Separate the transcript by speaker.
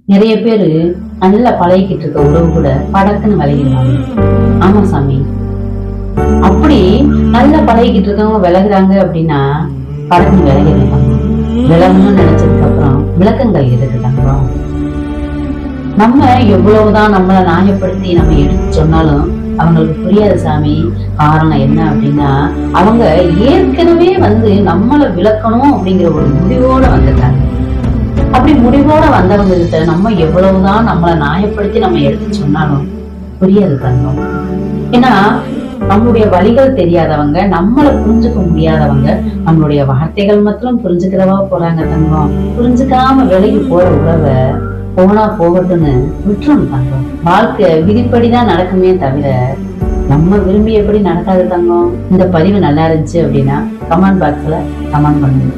Speaker 1: நிறைய பேரு நல்லா பழகிக்கிட்டு இருக்க உறவு கூட படக்குன்னு விலகிடுவாங்க. ஆமா சாமி, அப்படி நல்லா பழகிக்கிட்டு இருக்கவங்க விலகுறாங்க அப்படின்னா படக்குன்னு விலகிடுவாங்க. விலகணும்னு நினைச்சதுக்கு அப்புறம் விளக்கங்கள் எதுக்கு தங்கம்? நம்ம எவ்வளவுதான் நம்மளை நியாயப்படுத்தி நம்ம எடுத்து சொன்னாலும் அவங்களுக்கு புரியாது சாமி. காரணம் என்ன அப்படின்னா, அவங்க ஏற்கனவே நம்மளை விளக்கணும் அப்படிங்கிற ஒரு முடிவோட வந்துட்டாங்க. அப்படி முடிவோட வந்தவங்க கிட்ட நம்ம எவ்வளவுதான் நம்மளை நியாயப்படுத்தி நம்ம எடுத்து சொன்னாலும் புரியாது தங்கம். ஏன்னா நம்மளுடைய வழிகள் தெரியாதவங்க, நம்மளை புரிஞ்சுக்க முடியாதவங்க நம்மளுடைய வார்த்தைகள் மாத்திரம் புரிஞ்சுக்கிறவா போறாங்க தங்கம். புரிஞ்சுக்காம விலகி போற உறவை போனா போகட்டும்னு விட்டுரும் தங்கம். வாழ்க்கை விதிப்படிதான் நடக்குமே தவிர நம்ம விரும்பி எப்படி நடக்காது தங்கம். இந்த பதிவு நல்லா இருந்துச்சு அப்படின்னா கமெண்ட் பாக்ஸ்ல கமெண்ட் பண்ணுங்க.